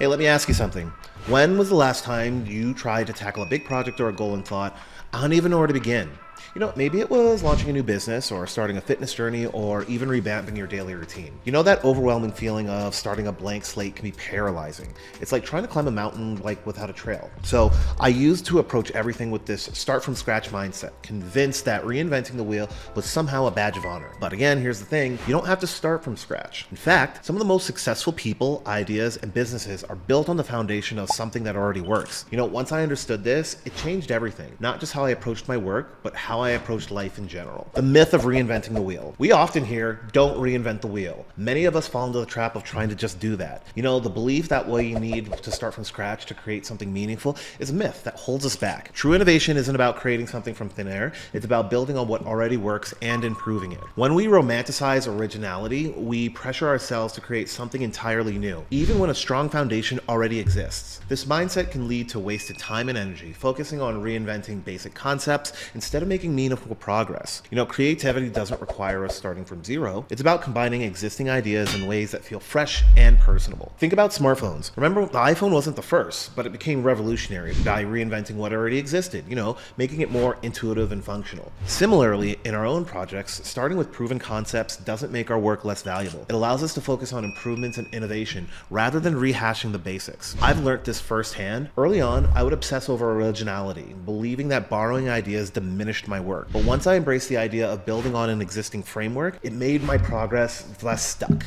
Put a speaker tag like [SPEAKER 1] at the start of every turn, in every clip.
[SPEAKER 1] Hey, let me ask you something. When was the last time you tried to tackle a big project or a goal and thought, I don't even know where to begin? Maybe it was launching a new business or starting a fitness journey or even revamping your daily routine. That overwhelming feeling of starting a blank slate can be paralyzing. It's like trying to climb a mountain without a trail. So I used to approach everything with this start from scratch mindset, convinced that reinventing the wheel was somehow a badge of honor. But again, here's the thing, you don't have to start from scratch. In fact, some of the most successful people, ideas, and businesses are built on the foundation of something that already works. Once I understood this, it changed everything. Not just how I approached my work, but how I approached life in general. The myth of reinventing the wheel. We often hear, don't reinvent the wheel. Many of us fall into the trap of trying to just do that. The belief that what you need to start from scratch to create something meaningful is a myth that holds us back. True innovation isn't about creating something from thin air. It's about building on what already works and improving it. When we romanticize originality, we pressure ourselves to create something entirely new, even when a strong foundation already exists. This mindset can lead to wasted time and energy, focusing on reinventing basic concepts instead of making meaningful progress. Creativity doesn't require us starting from zero. It's about combining existing ideas in ways that feel fresh and personable. Think about smartphones. Remember, the iPhone wasn't the first, but it became revolutionary by reinventing what already existed, making it more intuitive and functional. Similarly, in our own projects, starting with proven concepts doesn't make our work less valuable. It allows us to focus on improvements and innovation rather than rehashing the basics. I've learned this firsthand. Early on, I would obsess over originality, believing that borrowing ideas diminished my work. But once I embraced the idea of building on an existing framework, it made my progress less stuck.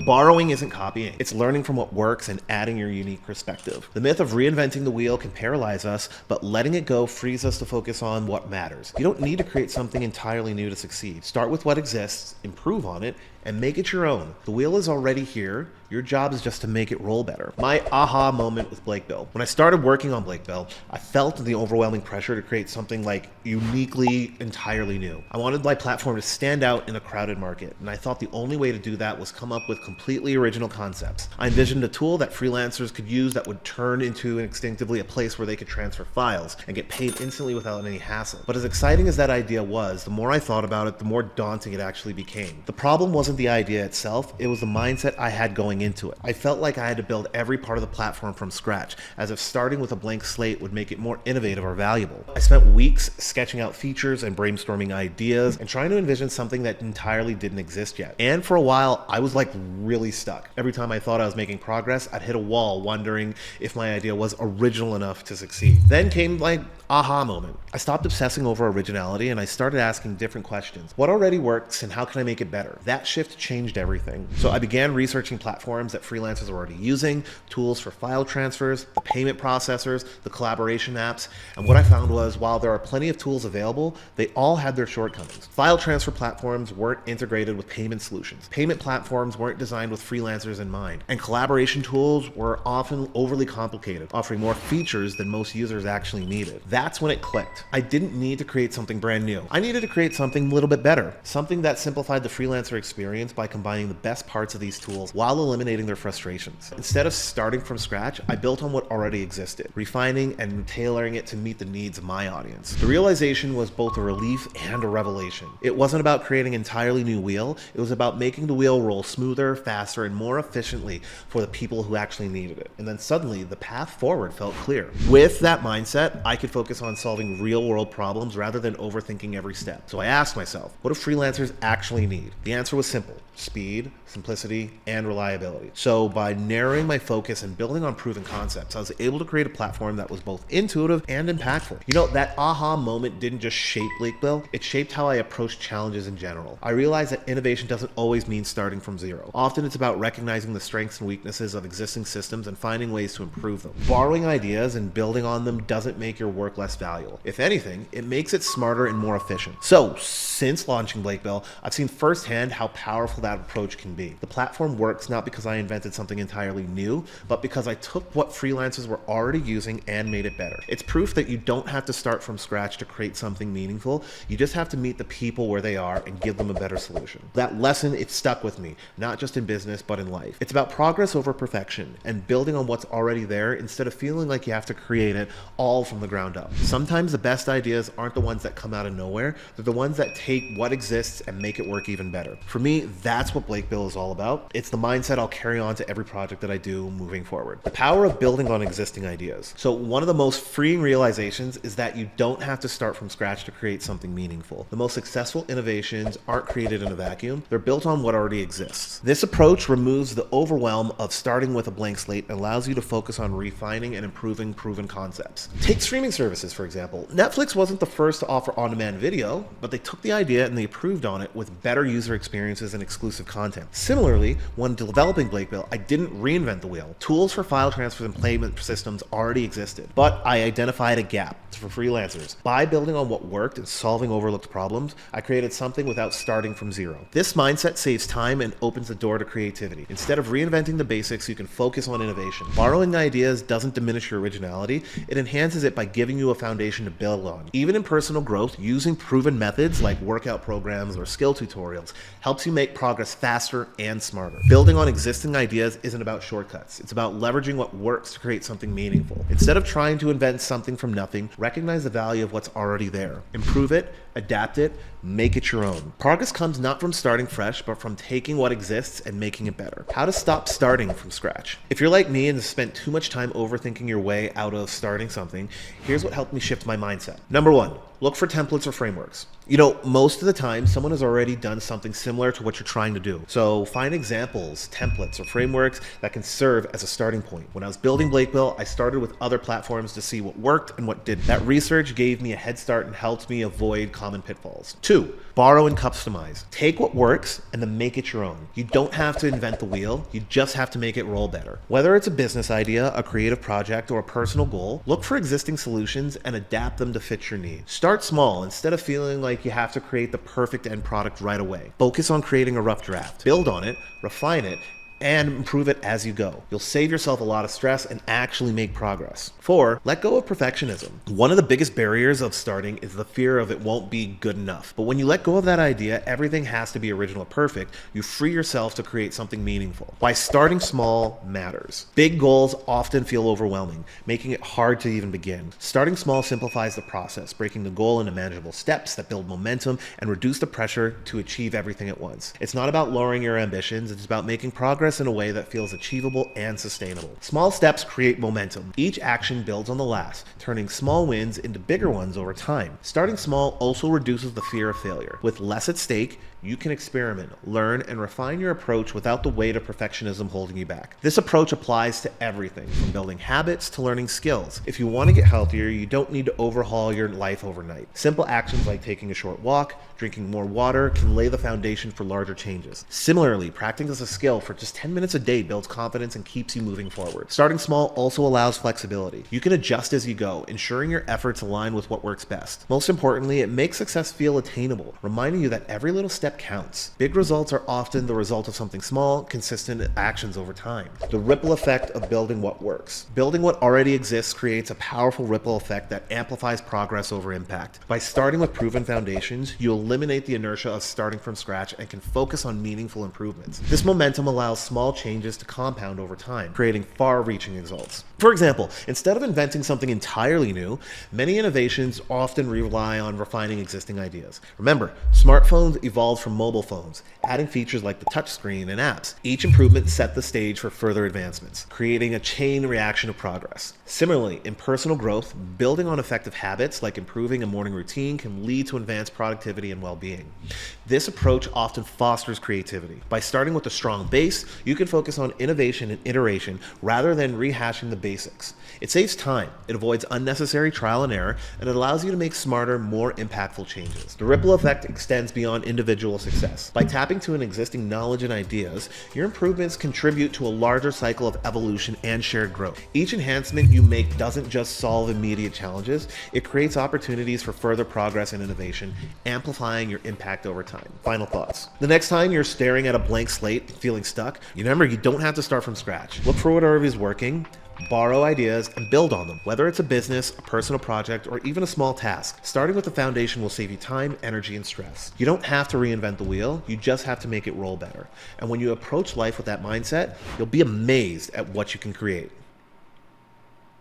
[SPEAKER 1] Borrowing isn't copying. It's learning from what works and adding your unique perspective. The myth of reinventing the wheel can paralyze us, but letting it go frees us to focus on what matters. You don't need to create something entirely new to succeed. Start with what exists, improve on it, and make it your own. The wheel is already here. Your job is just to make it roll better. My aha moment with Blakebill. When I started working on Blakebill, I felt the overwhelming pressure to create something uniquely, entirely new. I wanted my platform to stand out in a crowded market, and I thought the only way to do that was come up with completely original concepts. I envisioned a tool that freelancers could use that would turn into instinctively a place where they could transfer files and get paid instantly without any hassle. But as exciting as that idea was, the more I thought about it, the more daunting it actually became. The problem wasn't the idea itself, it was the mindset I had going into it. I felt like I had to build every part of the platform from scratch, as if starting with a blank slate would make it more innovative or valuable. I spent weeks sketching out features and brainstorming ideas and trying to envision something that entirely didn't exist yet. And for a while, I was really stuck. Every time I thought I was making progress, I'd hit a wall wondering if my idea was original enough to succeed. Then came aha moment. I stopped obsessing over originality and I started asking different questions. What already works and how can I make it better? That shift changed everything. So I began researching platforms that freelancers were already using, tools for file transfers, the payment processors, the collaboration apps, and what I found was while there are plenty of tools available, they all had their shortcomings. File transfer platforms weren't integrated with payment solutions. Payment platforms weren't designed with freelancers in mind. And collaboration tools were often overly complicated, offering more features than most users actually needed. That's when it clicked. I didn't need to create something brand new. I needed to create something a little bit better. Something that simplified the freelancer experience by combining the best parts of these tools while eliminating their frustrations. Instead of starting from scratch, I built on what already existed, refining and tailoring it to meet the needs of my audience. The realization was both a relief and a revelation. It wasn't about creating an entirely new wheel. It was about making the wheel roll smoother, faster, and more efficiently for the people who actually needed it. And then suddenly, the path forward felt clear. With that mindset, I could focus on solving real-world problems rather than overthinking every step. So I asked myself, what do freelancers actually need? The answer was simple: speed, simplicity, and reliability. So by narrowing my focus and building on proven concepts, I was able to create a platform that was both intuitive and impactful. That aha moment didn't just shape Blakebill, it shaped how I approach challenges in general. I realized that innovation doesn't always mean starting from zero. Often it's about recognizing the strengths and weaknesses of existing systems and finding ways to improve them. Borrowing ideas and building on them doesn't make your work less valuable. If anything, it makes it smarter and more efficient. So since launching Blakebill, I've seen firsthand how powerful that approach can be. The platform works not because I invented something entirely new, but because I took what freelancers were already using and made it better. It's proof that you don't have to start from scratch to create something anything meaningful, you just have to meet the people where they are and give them a better solution. That lesson, it stuck with me, not just in business, but in life. It's about progress over perfection and building on what's already there instead of feeling like you have to create it all from the ground up. Sometimes the best ideas aren't the ones that come out of nowhere, they're the ones that take what exists and make it work even better. For me, that's what Blakebill is all about. It's the mindset I'll carry on to every project that I do moving forward. The power of building on existing ideas. So one of the most freeing realizations is that you don't have to start from scratch to create something meaningful. The most successful innovations aren't created in a vacuum. They're built on what already exists. This approach removes the overwhelm of starting with a blank slate and allows you to focus on refining and improving proven concepts. Take streaming services, for example. Netflix wasn't the first to offer on-demand video, but they took the idea and they improved on it with better user experiences and exclusive content. Similarly, when developing Blakebill, I didn't reinvent the wheel. Tools for file transfers and payment systems already existed, but I identified a gap for freelancers. By building on what worked and solving overlooked problems, I created something without starting from zero. This mindset saves time and opens the door to creativity. Instead of reinventing the basics, you can focus on innovation. Borrowing ideas doesn't diminish your originality, it enhances it by giving you a foundation to build on. Even in personal growth, using proven methods like workout programs or skill tutorials helps you make progress faster and smarter. Building on existing ideas isn't about shortcuts. It's about leveraging what works to create something meaningful. Instead of trying to invent something from nothing, recognize the value of what's already there. Improve it, adapt it, make it your own. Progress comes not from starting fresh, but from taking what exists and making it better. How to stop starting from scratch. If you're like me and spent too much time overthinking your way out of starting something, here's what helped me shift my mindset. Number one, look for templates or frameworks. You know, most of the time, someone has already done something similar to what you're trying to do. So find examples, templates, or frameworks that can serve as a starting point. When I was building Blakebill, I started with other platforms to see what worked and what didn't. That research gave me a head start and helped me avoid common pitfalls. Two, borrow and customize. Take what works and then make it your own. You don't have to invent the wheel, you just have to make it roll better. Whether it's a business idea, a creative project, or a personal goal, look for existing solutions and adapt them to fit your needs. Start small instead of feeling like you have to create the perfect end product right away. Focus on creating a rough draft. Build on it, refine it, and improve it as you go. You'll save yourself a lot of stress and actually make progress. 4, let go of perfectionism. One of the biggest barriers of starting is the fear of it won't be good enough. But when you let go of that idea, everything has to be original or perfect, you free yourself to create something meaningful. Why starting small matters. Big goals often feel overwhelming, making it hard to even begin. Starting small simplifies the process, breaking the goal into manageable steps that build momentum and reduce the pressure to achieve everything at once. It's not about lowering your ambitions, it's about making progress in a way that feels achievable and sustainable. Small steps create momentum. Each action builds on the last, turning small wins into bigger ones over time. Starting small also reduces the fear of failure. With less at stake, you can experiment, learn, and refine your approach without the weight of perfectionism holding you back. This approach applies to everything, from building habits to learning skills. If you want to get healthier, you don't need to overhaul your life overnight. Simple actions like taking a short walk, drinking more water can lay the foundation for larger changes. Similarly, practicing a skill for just 10 minutes a day builds confidence and keeps you moving forward. Starting small also allows flexibility. You can adjust as you go, ensuring your efforts align with what works best. Most importantly, it makes success feel attainable, reminding you that every little step counts. Big results are often the result of something small, consistent actions over time. The ripple effect of building what works. Building what already exists creates a powerful ripple effect that amplifies progress over impact. By starting with proven foundations, you eliminate the inertia of starting from scratch and can focus on meaningful improvements. This momentum allows small changes to compound over time, creating far-reaching results. For example, instead of inventing something entirely new, many innovations often rely on refining existing ideas. Remember, smartphones evolved from mobile phones, adding features like the touchscreen and apps. Each improvement set the stage for further advancements, creating a chain reaction of progress. Similarly, in personal growth, building on effective habits like improving a morning routine can lead to advanced productivity and well-being. This approach often fosters creativity. By starting with a strong base, you can focus on innovation and iteration rather than rehashing the basics. It saves time, it avoids unnecessary trial and error, and it allows you to make smarter, more impactful changes. The ripple effect extends beyond individual success. By tapping to an existing knowledge and ideas, your improvements contribute to a larger cycle of evolution and shared growth. Each enhancement you make doesn't just solve immediate challenges, it creates opportunities for further progress and innovation, amplifying your impact over time. Final thoughts. The next time you're staring at a blank slate, feeling stuck, remember you don't have to start from scratch. Look for whatever is working, Borrow ideas and build on them, whether it's a business, a personal project, or even a small task. Starting with the foundation will save you time, energy, and stress. You don't have to reinvent the wheel, you just have to make it roll better. And when you approach life with that mindset, you'll be amazed at what you can create.